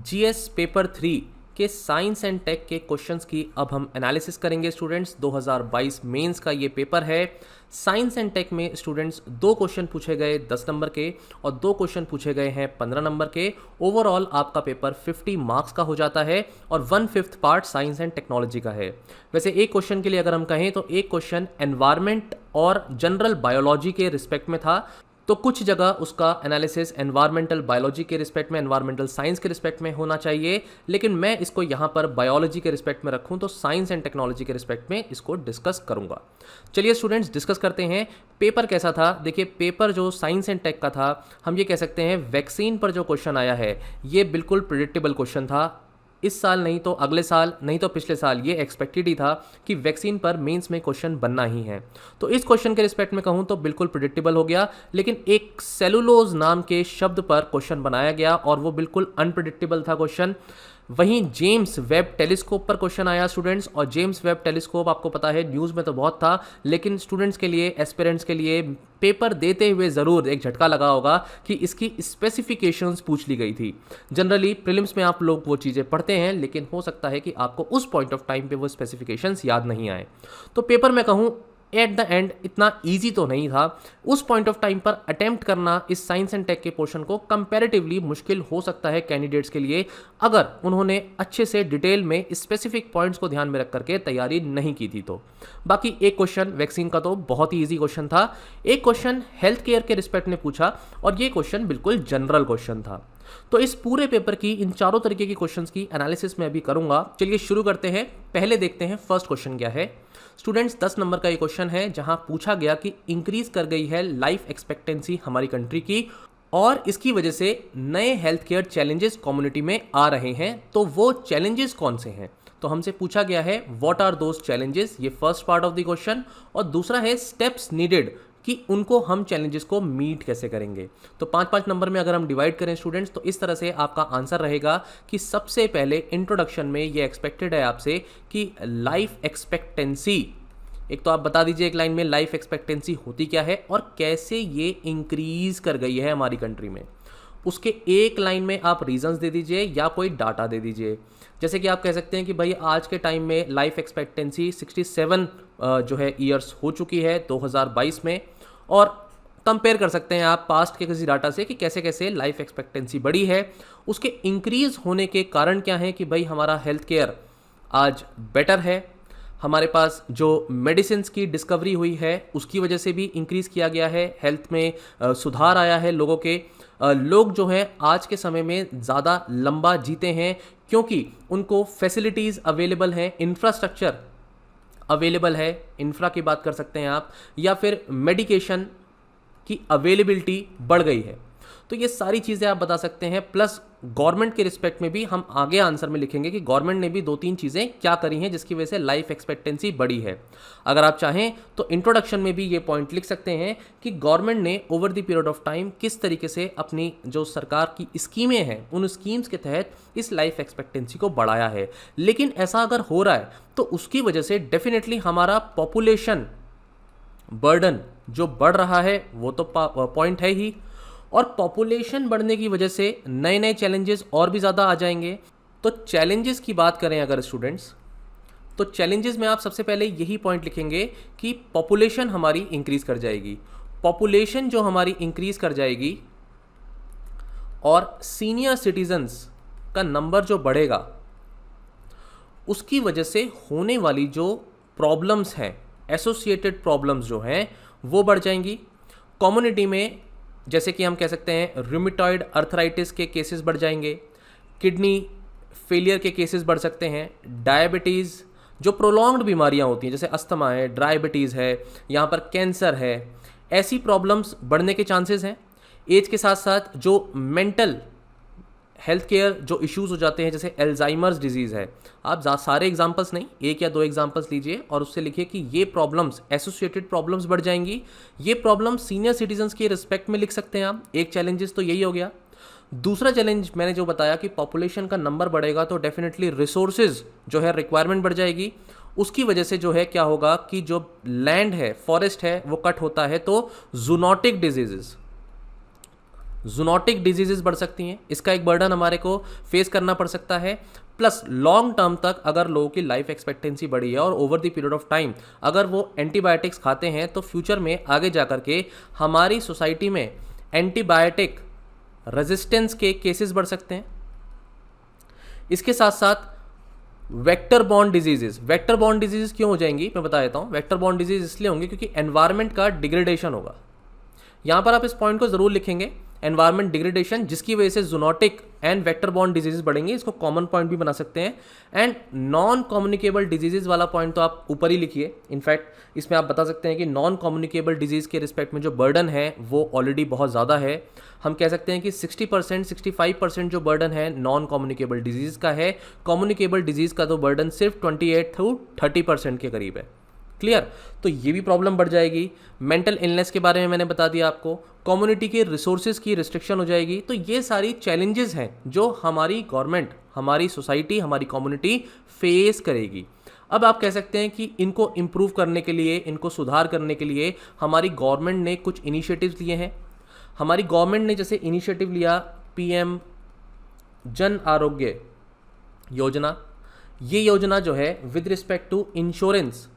GS paper 3 के science and take के questions की अब हम एनालिसिस करेंगे स्टूडेंट्स। 2022 मेंस का ये पेपर है। साइंस एंड टेक में स्टूडेंट्स 2 क्वेश्चन पूछे गए 10 नंबर के और 2 क्वेश्चन पूछे गए हैं 15 नंबर के। ओवरऑल आपका पेपर 50 मार्क्स का हो जाता है और 1/5 पार्ट साइंस एंड टेक्नोलॉजी का है। वैसे एक क्वेश्चन के लिए अगर हम कहें तो एक क्वेश्चन एनवायरमेंट और जनरल बायोलॉजी के रिस्पेक्ट में था, तो कुछ जगह उसका एनालिसिस एनवायरमेंटल बायोलॉजी के रिस्पेक्ट में, एनवायरमेंटल साइंस के रिस्पेक्ट में होना चाहिए, लेकिन मैं इसको यहाँ पर बायोलॉजी के रिस्पेक्ट में रखूँ तो साइंस एंड टेक्नोलॉजी के रिस्पेक्ट में इसको डिस्कस करूँगा। चलिए स्टूडेंट्स डिस्कस करते हैं पेपर कैसा था। देखिए पेपर जो साइंस एंड टेक का था, हम ये कह सकते हैं वैक्सीन पर जो क्वेश्चन आया है ये बिल्कुल प्रिडिक्टेबल क्वेश्चन था। इस साल नहीं तो अगले साल, नहीं तो पिछले साल ये एक्सपेक्टेड ही था कि वैक्सीन पर मेंस में क्वेश्चन बनना ही है। तो इस क्वेश्चन के रिस्पेक्ट में कहूँ तो बिल्कुल प्रिडिक्टेबल हो गया, लेकिन एक सेलुलोज नाम के शब्द पर क्वेश्चन बनाया गया और वो बिल्कुल अनप्रिडिक्टेबल था क्वेश्चन। वहीं जेम्स वेब टेलीस्कोप पर क्वेश्चन आया स्टूडेंट्स, और जेम्स वेब टेलीस्कोप आपको पता है न्यूज़ में तो बहुत था, लेकिन स्टूडेंट्स के लिए, एस्पिरेंट्स के लिए पेपर देते हुए ज़रूर एक झटका लगा होगा कि इसकी स्पेसिफिकेशंस पूछ ली गई थी। जनरली प्रीलिम्स में आप लोग वो चीज़ें पढ़ते हैं, लेकिन हो सकता है कि आपको उस पॉइंट ऑफ टाइम पे वो स्पेसिफिकेशंस याद नहीं आए। तो पेपर में कहूँ एट द एंड इतना ईजी तो नहीं था। उस पॉइंट ऑफ टाइम पर अटेम्प्ट करना इस साइंस एंड टेक के पोर्शन को कंपैरेटिवली मुश्किल हो सकता है कैंडिडेट्स के लिए, अगर उन्होंने अच्छे से डिटेल में स्पेसिफिक पॉइंट्स को ध्यान में रख करके तैयारी नहीं की थी। तो बाकी एक क्वेश्चन वैक्सीन का तो बहुत ही ईजी क्वेश्चन था। एक क्वेश्चन हेल्थ केयर के रिस्पेक्ट में पूछा और ये क्वेश्चन बिल्कुल जनरल क्वेश्चन था। तो इस पूरे पेपर की इन चारों तरीके की क्वेश्चंस की एनालिसिस मैं अभी करूंगा। चलिए शुरू करते हैं। पहले देखते हैं फर्स्ट क्वेश्चन क्या है। स्टूडेंट्स 10 नंबर का ये क्वेश्चन है जहां पूछा गया कि इंक्रीज कर गई है लाइफ एक्सपेक्टेंसी हमारी कंट्री की और इसकी वजह से नए हेल्थ केयर चैलेंजेस कम्युनिटी में आ रहे हैं। तो वो चैलेंजेस कौन से हैं? तो हमसे पूछा गया है व्हाट आर दोज चैलेंजेस, ये first part of the question, और दूसरा है स्टेप्स नीडेड कि उनको हम चैलेंजेस को मीट कैसे करेंगे। तो 5-5 नंबर में अगर हम डिवाइड करें स्टूडेंट्स तो इस तरह से आपका आंसर रहेगा कि सबसे पहले इंट्रोडक्शन में ये एक्सपेक्टेड है आपसे कि लाइफ एक्सपेक्टेंसी, एक तो आप बता दीजिए एक लाइन में लाइफ एक्सपेक्टेंसी होती क्या है और कैसे ये इंक्रीज कर गई है हमारी कंट्री में। उसके एक लाइन में आप रीजंस दे दीजिए या कोई डाटा दे दीजिए। जैसे कि आप कह सकते हैं कि भाई आज के टाइम में लाइफ एक्सपेक्टेंसी 67 जो है ईयर्स हो चुकी है 2022 में, और कंपेयर कर सकते हैं आप पास्ट के किसी डाटा से कि कैसे कैसे लाइफ एक्सपेक्टेंसी बढ़ी है। उसके इंक्रीज होने के कारण क्या है कि भाई हमारा हेल्थ केयर आज बेटर है, हमारे पास जो मेडिसिन की डिस्कवरी हुई है उसकी वजह से भी इंक्रीज़ किया गया है, हेल्थ में सुधार आया है लोगों के। लोग जो हैं आज के समय में ज़्यादा लंबा जीते हैं क्योंकि उनको फैसिलिटीज़ अवेलेबल हैं, इंफ्रास्ट्रक्चर अवेलेबल है, इंफ्रा की बात कर सकते हैं आप, या फिर मेडिकेशन की अवेलेबिलिटी बढ़ गई है। तो ये सारी चीज़ें आप बता सकते हैं। प्लस गवर्नमेंट के रिस्पेक्ट में भी हम आगे आंसर में लिखेंगे कि गवर्नमेंट ने भी 2-3 चीज़ें क्या करी हैं जिसकी वजह से लाइफ एक्सपेक्टेंसी बढ़ी है। अगर आप चाहें तो इंट्रोडक्शन में भी ये पॉइंट लिख सकते हैं कि गवर्नमेंट ने over the period of time किस तरीके से अपनी जो सरकार की स्कीमें हैं उन स्कीम्स के तहत इस लाइफ एक्सपेक्टेंसी को बढ़ाया है। लेकिन ऐसा अगर हो रहा है तो उसकी वजह से डेफिनेटली हमारा पॉपुलेशन बर्डन जो बढ़ रहा है वो तो पॉइंट है ही, और पॉपुलेशन बढ़ने की वजह से नए नए चैलेंजेस और भी ज़्यादा आ जाएंगे। तो चैलेंजेस की बात करें अगर स्टूडेंट्स, तो चैलेंजेस में आप सबसे पहले यही पॉइंट लिखेंगे कि पॉपुलेशन हमारी इंक्रीज़ कर जाएगी। पॉपुलेशन जो हमारी इंक्रीज़ कर जाएगी और सीनियर सिटीजन्स का नंबर जो बढ़ेगा उसकी वजह से होने वाली जो प्रॉब्लम्स हैं, एसोसिएटेड प्रॉब्लम्स जो हैं वो बढ़ जाएंगी। कम्युनिटी में जैसे कि हम कह सकते हैं रूमेटॉइड अर्थराइटिस के केसेस बढ़ जाएंगे, किडनी फेलियर के केसेस बढ़ सकते हैं, डायबिटीज़ जो प्रोलॉन्ग्ड बीमारियां होती हैं जैसे अस्थमा है, डायबिटीज़ है, यहाँ पर कैंसर है, ऐसी प्रॉब्लम्स बढ़ने के चांसेस हैं। एज के साथ साथ जो मेंटल हेल्थ केयर जो इश्यूज़ हो जाते हैं जैसे एल्जाइमर्स डिजीज़ है, आप सारे एग्जांपल्स नहीं, 1 या 2 एग्जांपल्स लीजिए और उससे लिखिए कि ये प्रॉब्लम्स, एसोसिएटेड प्रॉब्लम्स बढ़ जाएंगी। ये प्रॉब्लम्स सीनियर सिटीजन्स के रिस्पेक्ट में लिख सकते हैं आप। एक चैलेंजेस तो यही हो गया। दूसरा चैलेंज मैंने जो बताया कि पॉपुलेशन का नंबर बढ़ेगा तो डेफिनेटली रिसोर्सेज जो है रिक्वायरमेंट बढ़ जाएगी। उसकी वजह से जो है क्या होगा कि जो लैंड है, फॉरेस्ट है, वो कट होता है, तो जूनोटिक डिजीजेस जूनोटिक डिजीजेस बढ़ सकती हैं, इसका एक बर्डन हमारे को फेस करना पड़ सकता है। प्लस लॉन्ग टर्म तक अगर लोगों की लाइफ एक्सपेक्टेंसी बढ़ी है और over the period of time अगर वो एंटीबायोटिक्स खाते हैं तो फ्यूचर में आगे जा कर के हमारी सोसाइटी में एंटीबायोटिक रेजिस्टेंस के केसेस बढ़ सकते हैं। इसके साथ साथ वेक्टर बॉर्न डिजीजेस क्यों हो जाएंगी मैं बता देता हूँ। वेक्टर बॉर्न डिजीज इसलिए होंगे क्योंकि एनवायरनमेंट का डिग्रेडेशन होगा। यहाँ पर आप इस पॉइंट को जरूर लिखेंगे, एनवायरनमेंट डिग्रेडेशन, जिसकी वजह से zoonotic and vector borne diseases बढ़ेंगे। इसको कॉमन पॉइंट भी बना सकते हैं। एंड नॉन कम्युनिकेबल डिजीजेस वाला पॉइंट तो आप ऊपर ही लिखिए। इनफैक्ट इसमें आप बता सकते हैं कि नॉन कम्युनिकेबल डिजीज के रिस्पेक्ट में जो बर्डन है वो ऑलरेडी बहुत ज़्यादा है। हम कह सकते हैं कि 60% 65% जो बर्डन है नॉन कम्युनिकेबल डिजीज का है। कम्युनिकेबल डिजीज का तो बर्डन सिर्फ 28 to 30% के करीब है। क्लियर? तो ये भी प्रॉब्लम बढ़ जाएगी। मेंटल इलनेस के बारे में मैंने बता दिया आपको। कम्युनिटी के रिसोर्सेज की रिस्ट्रिक्शन हो जाएगी। तो ये सारी चैलेंजेस हैं जो हमारी गवर्नमेंट, हमारी सोसाइटी, हमारी कम्युनिटी फेस करेगी। अब आप कह सकते हैं कि इनको इम्प्रूव करने के लिए, इनको सुधार करने के लिए हमारी गवर्नमेंट ने कुछ इनिशिएटिव्स लिए हैं। हमारी गवर्नमेंट ने जैसे इनिशिएटिव लिया पीएम जन आरोग्य योजना। ये योजना जो है with respect to insurance,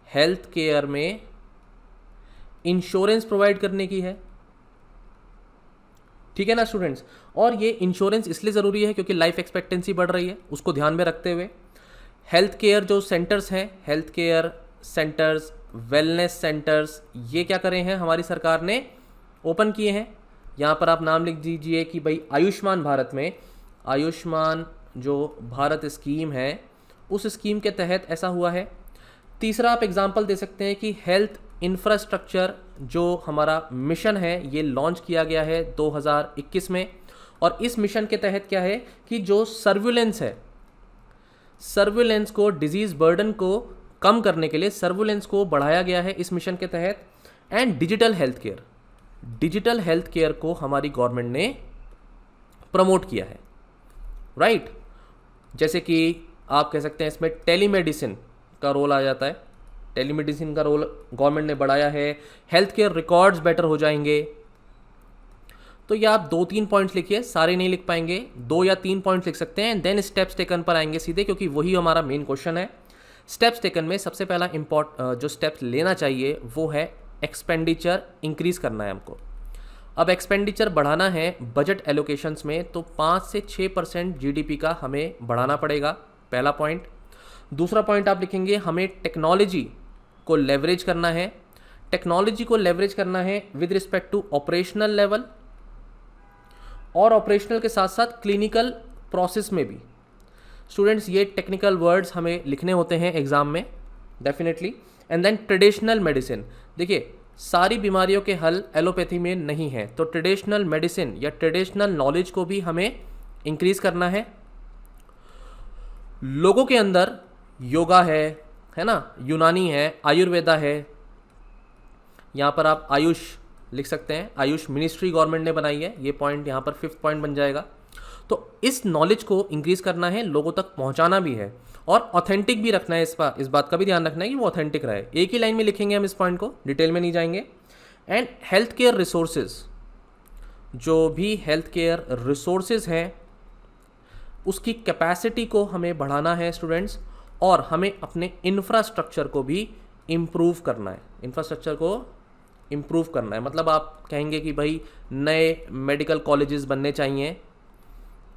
health care में इंश्योरेंस प्रोवाइड करने की है। ठीक है ना स्टूडेंट्स? और ये इंश्योरेंस इसलिए ज़रूरी है क्योंकि लाइफ एक्सपेक्टेंसी बढ़ रही है, उसको ध्यान में रखते हुए हेल्थ केयर जो सेंटर्स हैं, health care centres, wellness centres, ये क्या करे हैं हमारी सरकार ने ओपन किए हैं। यहाँ पर आप नाम लिख दीजिए कि भाई आयुष्मान भारत में, आयुष्मान जो भारत स्कीम है उस स्कीम के तहत ऐसा हुआ है। तीसरा आप एग्जाम्पल दे सकते हैं कि हेल्थ इंफ्रास्ट्रक्चर जो हमारा मिशन है ये लॉन्च किया गया है 2021 में। और इस मिशन के तहत क्या है कि जो सर्विलेंस है, सर्विलेंस को, डिजीज़ बर्डन को कम करने के लिए सर्विलेंस को बढ़ाया गया है इस मिशन के तहत। एंड डिजिटल हेल्थ केयर को हमारी गवर्नमेंट ने प्रमोट किया है। राइट? जैसे कि आप कह सकते हैं इसमें टेलीमेडिसिन का रोल आ जाता है। टेलीमेडिसिन का रोल गवर्नमेंट ने बढ़ाया है। हेल्थ केयर रिकॉर्ड्स बेटर हो जाएंगे। तो ये आप 2-3 पॉइंट्स लिखिए, सारे नहीं लिख पाएंगे, 2 या 3 पॉइंट्स लिख सकते हैं। देन स्टेप्स टेकन पर आएंगे सीधे, क्योंकि वही हमारा मेन क्वेश्चन है। स्टेप्स टेकन में सबसे पहला जो स्टेप्स लेना चाहिए वो है एक्सपेंडिचर इंक्रीज करना है हमको। अब एक्सपेंडिचर बढ़ाना है बजट एलोकेशंस में, तो 5 से 6% जीडीपी का हमें बढ़ाना पड़ेगा, पहला पॉइंट। दूसरा पॉइंट आप लिखेंगे हमें टेक्नोलॉजी को लेवरेज करना है। टेक्नोलॉजी को लेवरेज करना है with respect to operational level, और ऑपरेशनल के साथ साथ क्लिनिकल प्रोसेस में भी। स्टूडेंट्स ये टेक्निकल वर्ड्स हमें लिखने होते हैं एग्जाम में definitely. And then traditional medicine, देखिए सारी बीमारियों के हल एलोपैथी में नहीं है, तो ट्रेडिशनल मेडिसिन या ट्रेडिशनल नॉलेज को भी हमें इंक्रीज करना है। लोगों के अंदर योगा है ना, यूनानी है, आयुर्वेदा है। यहाँ पर आप आयुष लिख सकते हैं, आयुष मिनिस्ट्री गवर्नमेंट ने बनाई है, ये पॉइंट यहाँ पर 5th पॉइंट बन जाएगा। तो इस नॉलेज को इंक्रीज करना है, लोगों तक पहुँचाना भी है और ऑथेंटिक भी रखना है। इस बात का भी ध्यान रखना है कि वो ऑथेंटिक रहे। एक ही लाइन में लिखेंगे हम इस पॉइंट को, डिटेल में नहीं जाएंगे। एंड हेल्थ केयर रिसोर्सेज, जो भी हेल्थ केयर रिसोर्सेज हैं उसकी कैपेसिटी को हमें बढ़ाना है स्टूडेंट्स, और हमें अपने इंफ्रास्ट्रक्चर को भी इम्प्रूव करना है। इंफ्रास्ट्रक्चर को इम्प्रूव करना है मतलब आप कहेंगे कि भाई नए मेडिकल कॉलेजेस बनने चाहिए।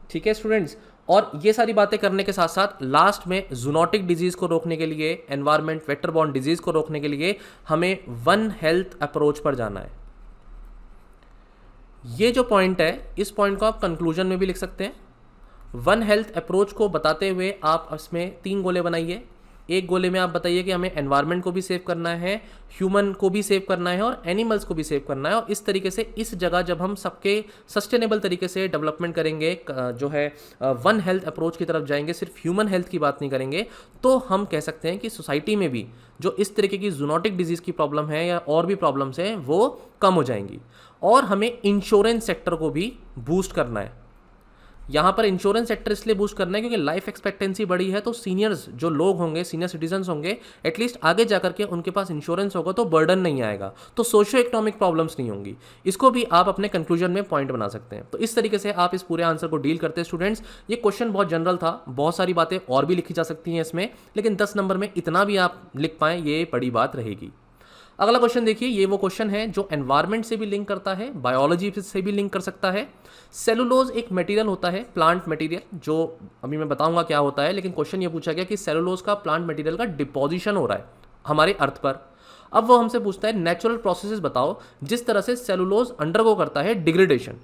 ठीक है स्टूडेंट्स? और ये सारी बातें करने के साथ साथ लास्ट में जूनोटिक डिजीज़ को रोकने के लिए, एनवायरमेंट वेक्टर बॉर्न डिजीज़ को रोकने के लिए हमें वन हेल्थ अप्रोच पर जाना है। ये जो पॉइंट है, इस पॉइंट को आप कंक्लूजन में भी लिख सकते हैं। वन हेल्थ अप्रोच को बताते हुए आप इसमें 3 गोले बनाइए। एक गोले में आप बताइए कि हमें एनवायरनमेंट को भी सेव करना है, ह्यूमन को भी सेव करना है और एनिमल्स को भी सेव करना है। और इस तरीके से इस जगह जब हम सबके सस्टेनेबल तरीके से डेवलपमेंट करेंगे, जो है वन हेल्थ अप्रोच की तरफ जाएंगे, सिर्फ ह्यूमन हेल्थ की बात नहीं करेंगे, तो हम कह सकते हैं कि सोसाइटी में भी जो इस तरीके की जूनोटिक डिजीज़ की प्रॉब्लम है या और भी प्रॉब्लम्स हैं वो कम हो जाएंगी। और हमें इंश्योरेंस सेक्टर को भी बूस्ट करना है। यहाँ पर इंश्योरेंस सेक्टर इसलिए बूस्ट करना है क्योंकि लाइफ एक्सपेक्टेंसी बढ़ी है, तो सीनियर्स जो लोग होंगे, सीनियर सिटीजन्स होंगे, एटलीस्ट आगे जाकर के उनके पास इंश्योरेंस होगा तो बर्डन नहीं आएगा, तो सोशियो इकोनॉमिक प्रॉब्लम्स नहीं होंगी। इसको भी आप अपने कंक्लूजन में पॉइंट बना सकते हैं। तो इस तरीके से आप इस पूरे आंसर को डील करते हैं स्टूडेंट्स। ये क्वेश्चन बहुत जनरल था, बहुत सारी बातें और भी लिखी जा सकती हैं इसमें, लेकिन 10 नंबर में इतना भी आप लिख पाएँ ये बड़ी बात रहेगी। अगला क्वेश्चन देखिए, ये वो क्वेश्चन है जो एनवायरनमेंट से भी लिंक करता है, बायोलॉजी से भी लिंक कर सकता है। सेलुलोज एक मटेरियल होता है, प्लांट मटेरियल, जो अभी मैं बताऊंगा क्या होता है, लेकिन क्वेश्चन ये पूछा गया कि सेलुलोज का प्लांट मटेरियल का डिपोजिशन हो रहा है हमारे अर्थ पर। अब वो हमसे पूछता है नेचुरल प्रोसेसेस बताओ जिस तरह से सेलुलोज अंडरगो करता है डिग्रेडेशन,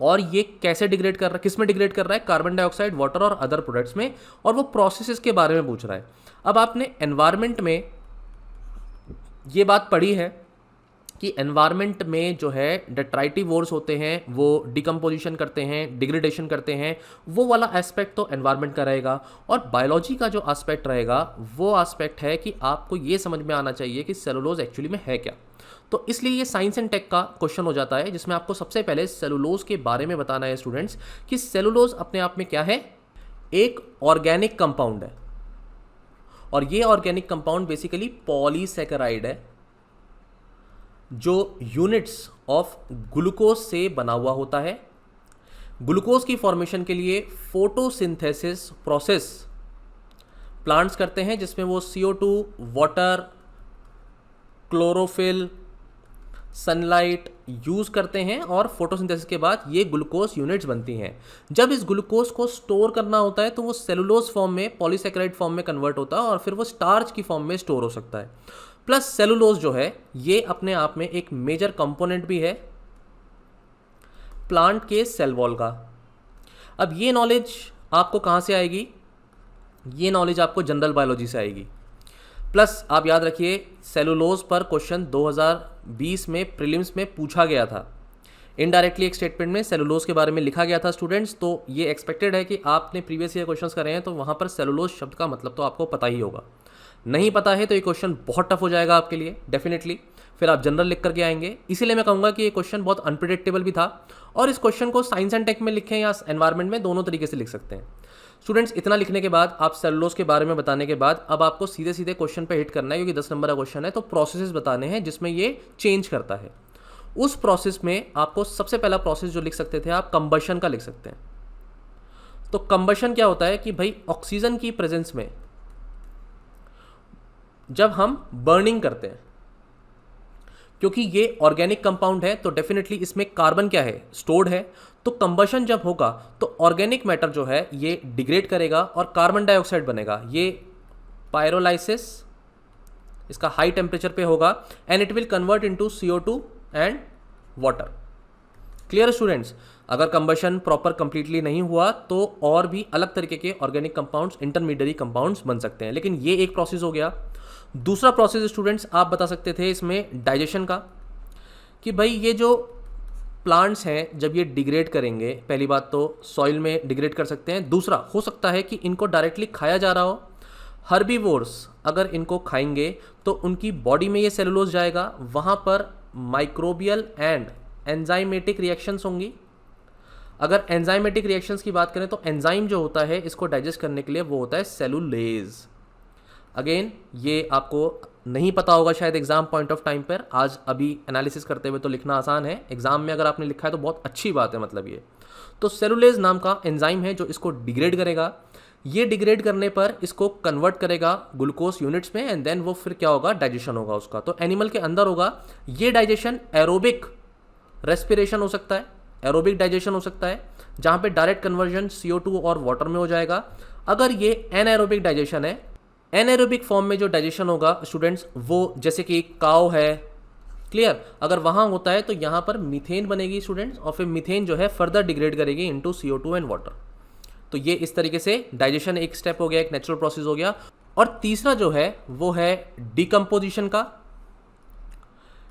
और ये कैसे डिग्रेड कर रहा है, किस में डिग्रेड कर रहा है, कार्बन डाइऑक्साइड, वाटर और अदर प्रोडक्ट्स में, और वो प्रोसेसेस के बारे में पूछ रहा है। अब आपने एनवायरनमेंट में ये बात पढ़ी है कि एनवायरनमेंट में जो है डेट्राइटिवोर्स होते हैं, वो डिकम्पोजिशन करते हैं, डिग्रेडेशन करते हैं, वो वाला एस्पेक्ट तो एनवायरनमेंट का रहेगा। और बायोलॉजी का जो एस्पेक्ट रहेगा वो एस्पेक्ट है कि आपको ये समझ में आना चाहिए कि सेलुलोज एक्चुअली में है क्या। तो इसलिए ये साइंस एंड टेक का क्वेश्चन हो जाता है, जिसमें आपको सबसे पहले सेलुलोज के बारे में बताना है स्टूडेंट्स कि सेलुलोज अपने आप में क्या है, एक ऑर्गेनिक कंपाउंड है, और ये ऑर्गेनिक कंपाउंड बेसिकली पॉलीसैकेराइड है जो यूनिट्स ऑफ ग्लूकोज से बना हुआ होता है। ग्लूकोज की फॉर्मेशन के लिए फोटोसिंथेसिस प्रोसेस प्लांट्स करते हैं, जिसमें वो CO2, water, chlorophyll, sunlight use करते हैं, और फोटोसिंथेसिस के बाद ये ग्लूकोज यूनिट्स बनती हैं। जब इस ग्लूकोज को स्टोर करना होता है तो वो सेलुलोज फॉर्म में, पॉलीसैकेराइड फॉर्म में कन्वर्ट होता है, और फिर वो स्टार्च की फॉर्म में स्टोर हो सकता है। प्लस सेलुलोज जो है ये अपने आप में एक मेजर कंपोनेंट भी है प्लांट के सेल वॉल का। अब ये नॉलेज आपको कहाँ से आएगी, ये नॉलेज आपको जनरल बायोलॉजी से आएगी। प्लस आप याद रखिए सेलुलोज पर क्वेश्चन 2020 में प्रीलिम्स में पूछा गया था, इनडायरेक्टली एक स्टेटमेंट में सेलुलोज के बारे में लिखा गया था स्टूडेंट्स। तो ये एक्सपेक्टेड है कि आपने प्रीवियस ईयर क्वेश्चंस करे हैं तो वहाँ पर सेलुलोज शब्द का मतलब तो आपको पता ही होगा। नहीं पता है तो ये क्वेश्चन बहुत टफ हो जाएगा आपके लिए डेफिनेटली, फिर आप जनरल लिख करके आएंगे। इसीलिए मैं कहूँगा कि ये क्वेश्चन बहुत अनप्रिडिक्टेबल भी था, और इस क्वेश्चन को साइंस एंड टेक में लिखें या एनवायरनमेंट में, दोनों तरीके से लिख सकते हैं। स्टूडेंट्स इतना लिखने के बाद, आप सेलुलोज के बारे में बताने के बाद, अब आपको सीधे सीधे क्वेश्चन पे हिट करना है, क्योंकि 10 नंबर का क्वेश्चन है, तो प्रोसेसेस बताने हैं जिसमें ये चेंज करता है। उस प्रोसेस में आपको सबसे पहला प्रोसेस जो लिख सकते थे आप, कंबशन का लिख सकते हैं। तो कंबशन क्या होता है कि भाई ऑक्सीजन की प्रेजेंस में जब हम बर्निंग करते हैं, क्योंकि ये ऑर्गेनिक कंपाउंड है तो डेफिनेटली इसमें कार्बन क्या है, स्टोर्ड है, तो कंबशन जब होगा तो ऑर्गेनिक मैटर जो है ये डिग्रेड करेगा और कार्बन डाइऑक्साइड बनेगा। ये पायरोलाइसिस इसका हाई टेम्परेचर पे होगा, and it will convert into CO2 and water. Clear students, अगर कंबशन प्रॉपर कंप्लीटली नहीं हुआ तो और भी अलग तरीके के ऑर्गेनिक कंपाउंड्स, इंटरमीडिएट कंपाउंड्स बन सकते हैं, लेकिन ये एक प्रोसेस हो गया। दूसरा प्रोसेस स्टूडेंट्स आप बता सकते थे इसमें डाइजेशन का, कि भाई ये जो प्लांट्स हैं जब ये डिग्रेड करेंगे, पहली बात तो सॉइल में डिग्रेड कर सकते हैं, दूसरा हो सकता है कि इनको डायरेक्टली खाया जा रहा हो। हर्बीवोर्स अगर इनको खाएंगे तो उनकी बॉडी में ये सेलुलोज जाएगा, वहाँ पर माइक्रोबियल एंड एंजाइमेटिक रिएक्शंस होंगी। अगर एंजाइमेटिक रिएक्शंस की बात करें तो एंजाइम जो होता है इसको डाइजेस्ट करने के लिए वो होता है सेलुलेज। अगेन ये आपको नहीं पता होगा शायद एग्जाम पॉइंट ऑफ टाइम पर, आज अभी एनालिसिस करते हुए तो लिखना आसान है, एग्जाम में अगर आपने लिखा है तो बहुत अच्छी बात है। मतलब ये तो सेलुलेज नाम का एंजाइम है जो इसको डिग्रेड करेगा। ये डिग्रेड करने पर इसको कन्वर्ट करेगा ग्लूकोज यूनिट्स में, एंड देन वो फिर क्या होगा, डाइजेशन होगा उसका। तो एनिमल के अंदर होगा ये डाइजेशन। एरोबिक रेस्पिरेशन हो सकता है, एरोबिक डाइजेशन हो सकता है, जहाँ पे डायरेक्ट कन्वर्जन CO2 और वाटर में हो जाएगा। अगर ये एनएरोबिक डाइजेशन है, एनएरोबिक फॉर्म में जो डाइजेशन होगा स्टूडेंट्स, वो जैसे कि काउ है, क्लियर, अगर वहाँ होता है तो यहाँ पर मीथेन बनेगी स्टूडेंट्स, और फिर मीथेन जो है फर्दर डिग्रेड करेगी इनटू CO2 एंड वाटर। तो ये इस तरीके से डाइजेशन एक स्टेप हो गया, एक नेचुरल प्रोसेस हो गया। और तीसरा जो है वो है डिकम्पोजिशन का।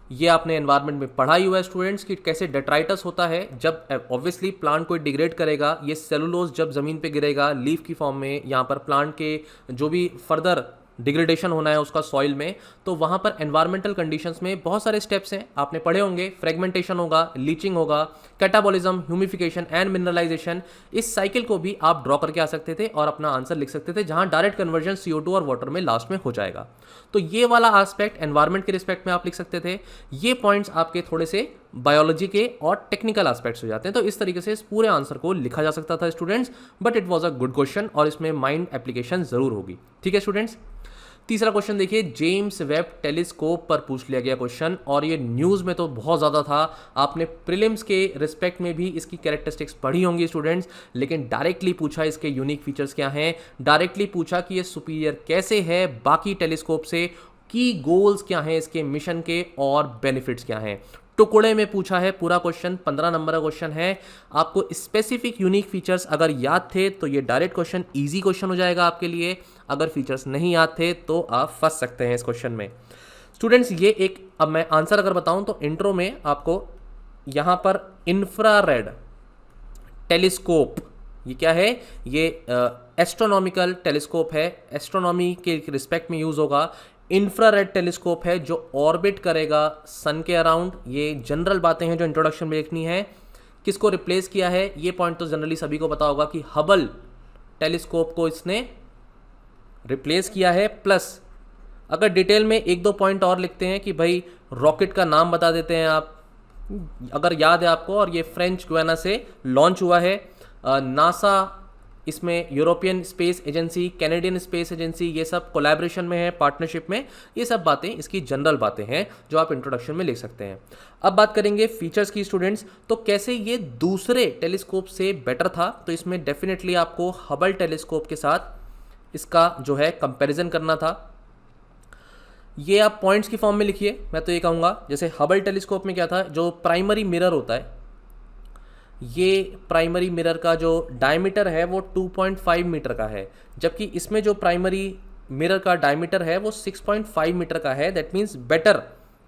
ये आपने एनवायरनमेंट में पढ़ा ही हुआ है स्टूडेंट्स कि कैसे डेट्राइटस होता है, जब ऑब्वियसली प्लांट को डिग्रेड करेगा, ये सेलुलोज जब ज़मीन पे गिरेगा लीफ की फॉर्म में, यहाँ पर प्लांट के जो भी फर्दर डिग्रेडेशन होना है उसका सॉइल में, तो वहाँ पर एनवायरमेंटल कंडीशंस में बहुत सारे स्टेप्स हैं, आपने पढ़े होंगे। फ्रेगमेंटेशन होगा, लीचिंग होगा, कैटाबॉलिज्म, ह्यूमिफिकेशन एंड मिनरलाइजेशन। इस साइकिल को भी आप ड्रॉ करके आ सकते थे और अपना आंसर लिख सकते थे, जहाँ डायरेक्ट कन्वर्जन CO2 और वाटर में लास्ट में हो जाएगा। तो ये वाला एस्पेक्ट एनवायरमेंट के रिस्पेक्ट में आप लिख सकते थे। ये पॉइंट्स आपके थोड़े से बायोलॉजी के और टेक्निकल एस्पेक्ट्स हो जाते हैं। तो इस तरीके से इस पूरे आंसर को लिखा जा सकता था students, but it was a good question और इसमें माइंड एप्लीकेशन जरूर होगी। ठीक है स्टूडेंट्स। तीसरा क्वेश्चन देखिए, जेम्स वेब टेलीस्कोप पर पूछ लिया गया क्वेश्चन, और ये न्यूज़ में तो बहुत ज़्यादा था। आपने प्रीलिम्स के रिस्पेक्ट में भी इसकी कैरेक्टरिस्टिक्स पढ़ी होंगी स्टूडेंट्स, लेकिन डायरेक्टली पूछा इसके यूनिक फीचर्स क्या हैं, डायरेक्टली पूछा कि ये सुपीरियर कैसे है बाकी टेलीस्कोप से, की गोल्स क्या हैं इसके मिशन के, और बेनिफिट्स क्या हैं। टुकड़े में पूछा है पूरा क्वेश्चन, 15 नंबर का क्वेश्चन है। आपको स्पेसिफिक यूनिक फीचर्स अगर याद थे तो ये डायरेक्ट क्वेश्चन इजी क्वेश्चन हो जाएगा आपके लिए। अगर फीचर्स नहीं याद थे तो आप फंस सकते हैं इस क्वेश्चन में स्टूडेंट्स। ये एक, अब मैं आंसर अगर बताऊं तो इंट्रो में आपको यहां पर इंफ्रारेड टेलीस्कोप, ये क्या है, ये एस्ट्रोनॉमिकल टेलीस्कोप है, एस्ट्रोनॉमी के रिस्पेक्ट में यूज होगा। इंफ्रारेड टेलीस्कोप है जो ऑर्बिट करेगा सन के अराउंड। ये जनरल बातें हैं जो इंट्रोडक्शन में लिखनी है। किसको रिप्लेस किया है, ये पॉइंट तो जनरली सभी को पता होगा कि हबल टेलीस्कोप को इसने रिप्लेस किया है। प्लस अगर डिटेल में एक दो पॉइंट और लिखते हैं कि भाई रॉकेट का नाम बता देते हैं आप, अगर याद है आपको, और ये फ्रेंच गुयाना से लॉन्च हुआ है। नासा इसमें, European space agency, Canadian space agency, ये सब कोलैबोरेशन में है, पार्टनरशिप में। ये सब बातें इसकी जनरल बातें हैं जो आप इंट्रोडक्शन में लिख सकते हैं। अब बात करेंगे फीचर्स की स्टूडेंट्स, तो कैसे ये दूसरे टेलीस्कोप से बेटर था। तो इसमें डेफिनेटली आपको हबल टेलीस्कोप के साथ इसका जो है कंपैरिजन करना था। ये आप पॉइंट्स की फॉर्म में लिखिए। मैं तो ये कहूँगा जैसे हबल टेलीस्कोप में क्या था, जो प्राइमरी मिरर होता है, ये प्राइमरी मिरर का जो डायमीटर है वो 2.5 मीटर का है, जबकि इसमें जो प्राइमरी मिरर का डायमीटर है वो 6.5 मीटर का है। दैट मीन्स बेटर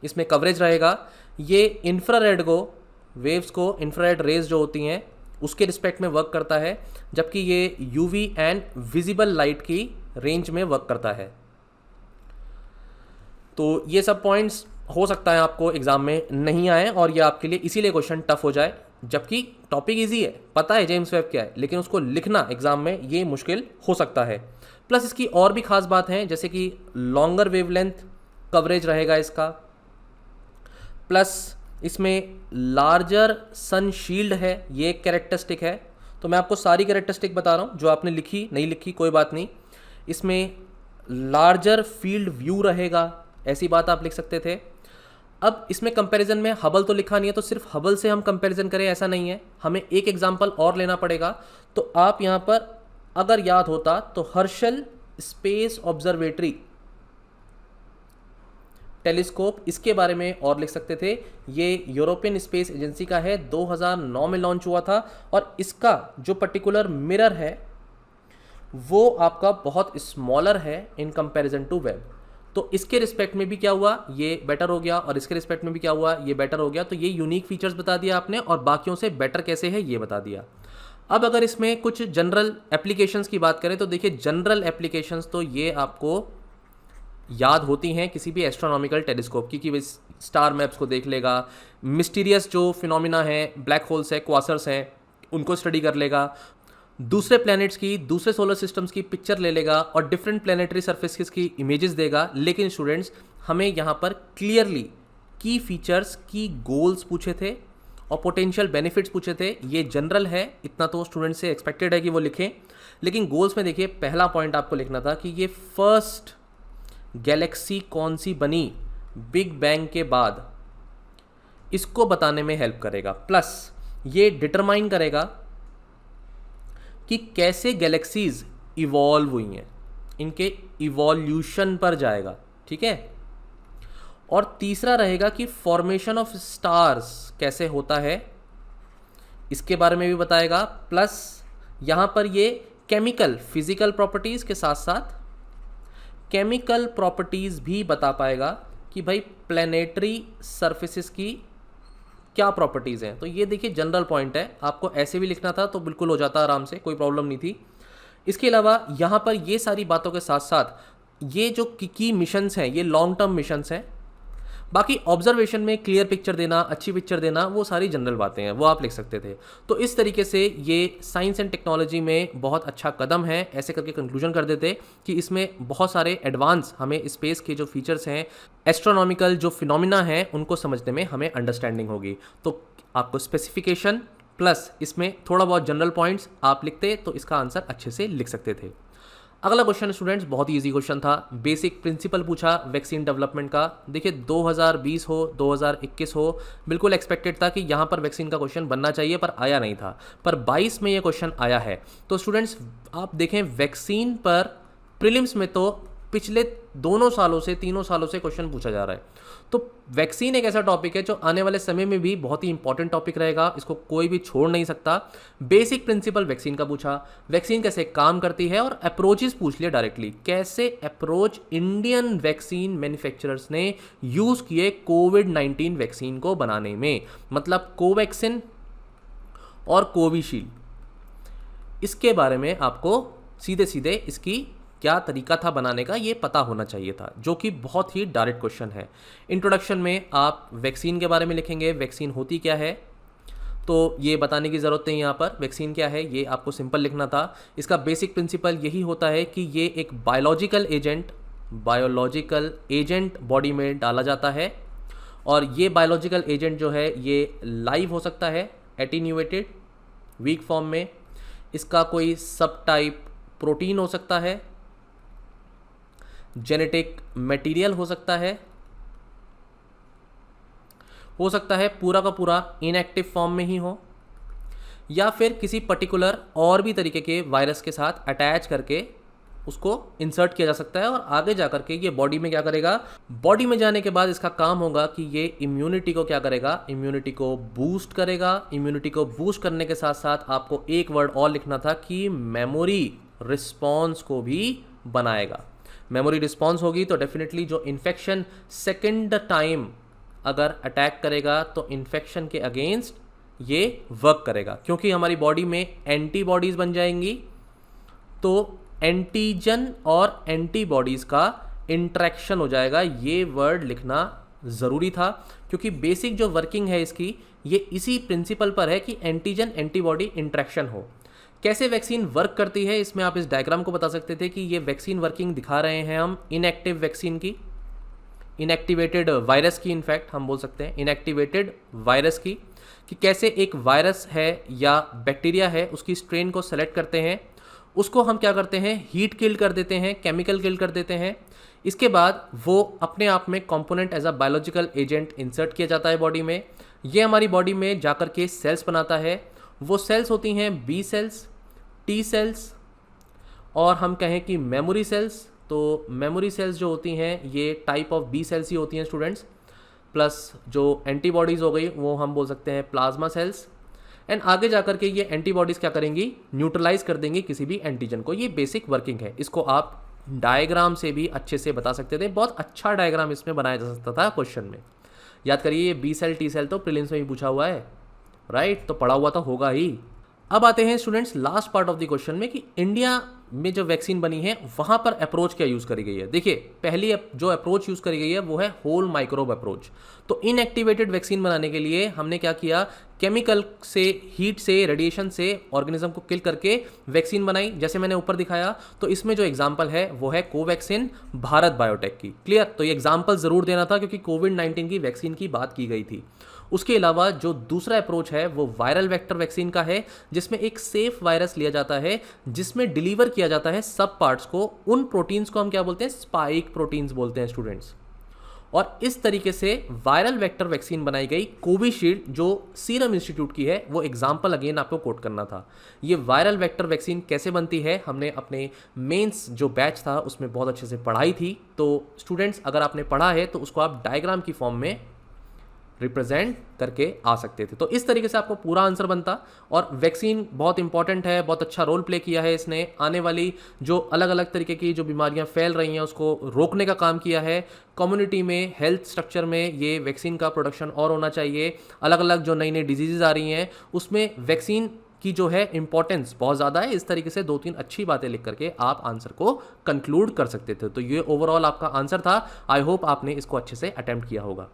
इसमें कवरेज रहेगा। ये इंफ्रारेड को, वेव्स को, इंफ्रारेड रेज जो होती हैं उसके रिस्पेक्ट में वर्क करता है, जबकि ये यूवी एंड विजिबल लाइट की रेंज में वर्क करता है। तो ये सब पॉइंट्स हो सकता है आपको एग्जाम में नहीं आए और ये आपके लिए इसीलिए क्वेश्चन टफ हो जाए, जबकि टॉपिक इजी है, पता है जेम्स वेब क्या है, लेकिन उसको लिखना एग्जाम में ये मुश्किल हो सकता है। प्लस इसकी और भी खास बात है, जैसे कि लॉन्गर वेवलेंथ कवरेज रहेगा इसका, प्लस इसमें लार्जर सन शील्ड है, ये एक कैरेक्टरिस्टिक है। तो मैं आपको सारी कैरेक्टरिस्टिक बता रहा हूँ, जो आपने लिखी नहीं लिखी कोई बात नहीं। इसमें लार्जर फील्ड व्यू रहेगा, ऐसी बात आप लिख सकते थे। अब इसमें कंपैरिजन में हबल तो लिखा नहीं है, तो सिर्फ हबल से हम कंपैरिजन करें ऐसा नहीं है, हमें एक एग्जांपल और लेना पड़ेगा। तो आप यहाँ पर अगर याद होता तो हर्शल स्पेस ऑब्जर्वेटरी टेलीस्कोप, इसके बारे में और लिख सकते थे। ये यूरोपियन स्पेस एजेंसी का है, 2009 में लॉन्च हुआ था, और इसका जो पर्टिकुलर मिरर है वो आपका बहुत स्मॉलर है इन कंपैरिजन टू वेब। तो इसके रिस्पेक्ट में भी क्या हुआ, ये बेटर हो गया, और इसके रिस्पेक्ट में भी क्या हुआ, ये बेटर हो गया। तो ये यूनिक फीचर्स बता दिया आपने, और बाकियों से बेटर कैसे है ये बता दिया। अब अगर इसमें कुछ जनरल एप्लीकेशंस की बात करें तो देखिए, जनरल एप्लीकेशंस तो ये आपको याद होती हैं किसी भी एस्ट्रोनॉमिकल टेलीस्कोप की, कि वे स्टार मैप्स को देख लेगा, मिस्टीरियस जो फिनोमिना है, ब्लैक होल्स है, क्वासर्स हैं, उनको स्टडी कर लेगा, दूसरे प्लैनेट्स की, दूसरे सोलर सिस्टम्स की पिक्चर ले लेगा, और डिफरेंट प्लैनेटरी सर्फेसेस की इमेजेस देगा। लेकिन स्टूडेंट्स, हमें यहाँ पर क्लियरली की फीचर्स, की गोल्स पूछे थे और पोटेंशियल बेनिफिट्स पूछे थे। ये जनरल है, इतना तो स्टूडेंट से एक्सपेक्टेड है कि वो लिखें। लेकिन गोल्स में देखिए, पहला पॉइंट आपको लिखना था कि ये फर्स्ट गैलेक्सी कौन सी बनी बिग बैंग के बाद, इसको बताने में हेल्प करेगा। प्लस ये डिटरमाइन करेगा कि कैसे गैलेक्सीज इवॉल्व हुई हैं, इनके इवोल्यूशन पर जाएगा, ठीक है। और तीसरा रहेगा कि फॉर्मेशन ऑफ स्टार्स कैसे होता है, इसके बारे में भी बताएगा। प्लस यहाँ पर ये केमिकल फिजिकल प्रॉपर्टीज़ के साथ साथ केमिकल प्रॉपर्टीज़ भी बता पाएगा कि भाई प्लैनेटरी सरफेसेस की क्या प्रॉपर्टीज़ हैं। तो ये देखिए जनरल पॉइंट है, आपको ऐसे भी लिखना था तो बिल्कुल हो जाता आराम से, कोई प्रॉब्लम नहीं थी। इसके अलावा यहाँ पर ये सारी बातों के साथ साथ ये जो की मिशंस हैं ये लॉन्ग टर्म मिशंस हैं। बाकी ऑब्जर्वेशन में क्लियर पिक्चर देना, अच्छी पिक्चर देना, वो सारी जनरल बातें हैं, वो आप लिख सकते थे। तो इस तरीके से ये साइंस एंड टेक्नोलॉजी में बहुत अच्छा कदम है। ऐसे करके कंक्लूजन कर देते कि इसमें बहुत सारे एडवांस हमें स्पेस के जो फीचर्स हैं, एस्ट्रोनॉमिकल जो फिनोमिना हैं, उनको समझने में हमें अंडरस्टैंडिंग होगी। तो आपको स्पेसिफिकेशन प्लस इसमें थोड़ा बहुत जनरल पॉइंट्स आप लिखते तो इसका आंसर अच्छे से लिख सकते थे। अगला क्वेश्चन स्टूडेंट्स बहुत ही इजी क्वेश्चन था, बेसिक प्रिंसिपल पूछा वैक्सीन डेवलपमेंट का। देखिए 2020 हो 2021 हो, बिल्कुल एक्सपेक्टेड था कि यहाँ पर वैक्सीन का क्वेश्चन बनना चाहिए, पर आया नहीं था। पर 22 में ये क्वेश्चन आया है। तो स्टूडेंट्स आप देखें वैक्सीन पर प्रीलिम्स में तो पिछले दोनों सालों से, तीनों सालों से क्वेश्चन पूछा जा रहा है। तो वैक्सीन एक ऐसा टॉपिक है जो आने वाले समय में भी बहुत ही इंपॉर्टेंट टॉपिक रहेगा, इसको कोई भी छोड़ नहीं सकता। बेसिक प्रिंसिपल वैक्सीन का पूछा, वैक्सीन कैसे काम करती है, और अप्रोचेस पूछ लिया डायरेक्टली, कैसे अप्रोच इंडियन वैक्सीन मैन्युफैक्चरर्स ने यूज़ किए कोविड-19 वैक्सीन को बनाने में, मतलब कोवैक्सिन और कोविशील्ड, इसके बारे में आपको सीधे सीधे इसकी क्या तरीका था बनाने का ये पता होना चाहिए था, जो कि बहुत ही डायरेक्ट क्वेश्चन है। इंट्रोडक्शन में आप वैक्सीन के बारे में लिखेंगे, वैक्सीन होती क्या है, तो ये बताने की ज़रूरत नहीं यहाँ पर, वैक्सीन क्या है ये आपको सिंपल लिखना था। इसका बेसिक प्रिंसिपल यही होता है कि ये एक बायोलॉजिकल एजेंट बॉडी में डाला जाता है, और ये बायोलॉजिकल एजेंट जो है ये लाइव हो सकता है, एटीन्यूएटेड वीक फॉर्म में, इसका कोई सब टाइप प्रोटीन हो सकता है, जेनेटिक मटेरियल हो सकता है पूरा का पूरा इनएक्टिव फॉर्म में ही हो, या फिर किसी पर्टिकुलर और भी तरीके के वायरस के साथ अटैच करके उसको इंसर्ट किया जा सकता है, और आगे जा करके ये बॉडी में क्या करेगा, बॉडी में जाने के बाद इसका काम होगा कि ये इम्यूनिटी को क्या करेगा, इम्यूनिटी को बूस्ट करेगा। इम्यूनिटी को बूस्ट करने के साथ साथ आपको एक वर्ड और लिखना था कि मेमोरी रिस्पॉन्स को भी बनाएगा। मेमोरी रिस्पॉन्स होगी तो डेफिनेटली जो इन्फेक्शन सेकेंड टाइम अगर अटैक करेगा तो इन्फेक्शन के अगेंस्ट ये वर्क करेगा, क्योंकि हमारी बॉडी में एंटीबॉडीज़ बन जाएंगी। तो एंटीजन और एंटीबॉडीज़ का इंट्रैक्शन हो जाएगा। ये वर्ड लिखना ज़रूरी था, क्योंकि बेसिक जो वर्किंग है इसकी ये इसी प्रिंसिपल पर है कि एंटीजन एंटीबॉडी इंट्रैक्शन हो। कैसे वैक्सीन वर्क करती है, इसमें आप इस डायग्राम को बता सकते थे कि ये वैक्सीन वर्किंग दिखा रहे हैं हम इनएक्टिव वैक्सीन की, इनएक्टिवेटेड वायरस की, इनफैक्ट हम बोल सकते हैं इनएक्टिवेटेड वायरस की, कि कैसे एक वायरस है या बैक्टीरिया है उसकी स्ट्रेन को सेलेक्ट करते हैं, उसको हम क्या करते हैं, हीट किल कर देते हैं, केमिकल किल कर देते हैं। इसके बाद वो अपने आप में component as a biological agent insert किया जाता है बॉडी में। ये हमारी बॉडी में जाकर के सेल्स बनाता है। वो सेल्स होती हैं बी सेल्स, टी सेल्स, और हम कहें कि मेमोरी सेल्स। तो मेमोरी सेल्स जो होती हैं ये टाइप ऑफ बी सेल्स ही होती हैं स्टूडेंट्स, प्लस जो एंटीबॉडीज़ हो गई वो हम बोल सकते हैं प्लाज्मा सेल्स। एंड आगे जाकर के ये एंटीबॉडीज़ क्या करेंगी, न्यूट्रलाइज कर देंगी किसी भी एंटीजन को। ये बेसिक वर्किंग है, इसको आप डायग्राम से भी अच्छे से बता सकते थे। बहुत अच्छा डायग्राम इसमें बनाया जा सकता था क्वेश्चन में। याद करिए ये बी सेल टी सेल तो प्रीलिम्स में भी पूछा हुआ है, राइट, तो पढ़ा हुआ तो होगा ही। अब आते हैं students last part of the question में कि इंडिया में जो वैक्सीन बनी है वहाँ पर अप्रोच क्या यूज़ करी गई है। देखिए पहली जो अप्रोच यूज़ करी गई है वो है होल माइक्रोब अप्रोच। तो इनएक्टिवेटेड वैक्सीन बनाने के लिए हमने क्या किया, केमिकल से, हीट से, रेडिएशन से ऑर्गेनिज्म को किल करके वैक्सीन बनाई, जैसे मैंने ऊपर दिखाया। तो इसमें जो एग्जाम्पल है वो है कोवैक्सिन भारत बायोटेक की। क्लियर, तो ये एग्जाम्पल ज़रूर देना था क्योंकि कोविड-19 की वैक्सीन की बात की गई थी। उसके अलावा जो दूसरा अप्रोच है वो वायरल वेक्टर वैक्सीन का है, जिसमें एक सेफ वायरस लिया जाता है जिसमें डिलीवर किया जाता है सब पार्ट्स को। उन प्रोटीन्स को हम क्या बोलते हैं, स्पाइक प्रोटीन्स बोलते हैं स्टूडेंट्स। और इस तरीके से वायरल वेक्टर वैक्सीन बनाई गई कोविशील्ड, जो सीरम इंस्टीट्यूट की है। वो एग्जाम्पल अगेन आपको कोट करना था। ये वायरल वेक्टर वैक्सीन कैसे बनती है हमने अपने मेंस जो बैच था उसमें बहुत अच्छे से पढ़ाई थी। तो स्टूडेंट्स अगर आपने पढ़ा है तो उसको आप डायग्राम की फॉर्म में रिप्रेजेंट करके आ सकते थे। तो इस तरीके से आपको पूरा आंसर बनता। और वैक्सीन बहुत इंपॉर्टेंट है, बहुत अच्छा रोल प्ले किया है इसने। आने वाली जो अलग अलग तरीके की जो बीमारियां फैल रही हैं उसको रोकने का काम किया है। कम्युनिटी में, हेल्थ स्ट्रक्चर में ये वैक्सीन का प्रोडक्शन और होना चाहिए। अलग अलग जो नई नई डिजीज़ आ रही हैं उसमें वैक्सीन की जो है इंपॉर्टेंस बहुत ज़्यादा है। इस तरीके से 2-3 अच्छी बातें लिख करके आप आंसर को कंक्लूड कर सकते थे। तो ये ओवरऑल आपका आंसर था। आई होप आपने इसको अच्छे से अटेम्प्ट किया होगा।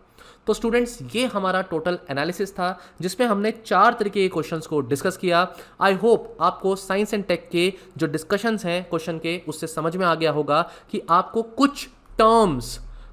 तो स्टूडेंट्स, ये हमारा टोटल एनालिसिस था जिसमें हमने 4 तरीके के क्वेश्चंस को डिस्कस किया। आई होप आपको साइंस एंड टेक के जो डिस्कशंस हैं क्वेश्चन के, उससे समझ में आ गया होगा कि आपको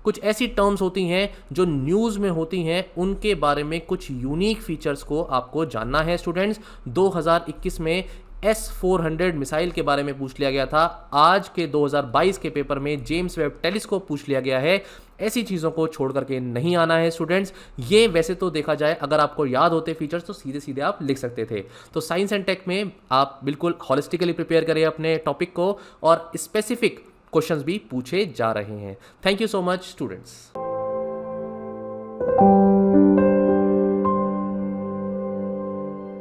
कुछ ऐसी टर्म्स होती हैं जो न्यूज़ में होती हैं, उनके बारे में कुछ यूनिक फीचर्स को आपको जानना है। स्टूडेंट्स, 2021 में S-400 मिसाइल के बारे में पूछ लिया गया था। आज के 2022 के पेपर में जेम्स वेब टेलीस्कोप पूछ लिया गया है। ऐसी चीज़ों को छोड़ करके नहीं आना है स्टूडेंट्स। ये वैसे तो देखा जाए, अगर आपको याद होते फीचर्स तो सीधे सीधे आप लिख सकते थे। तो साइंस एंड टेक में आप बिल्कुल हॉलिस्टिकली प्रिपेयर करें अपने टॉपिक को, और स्पेसिफिक क्वेश्चंस भी पूछे जा रहे हैं। Thank you so much students.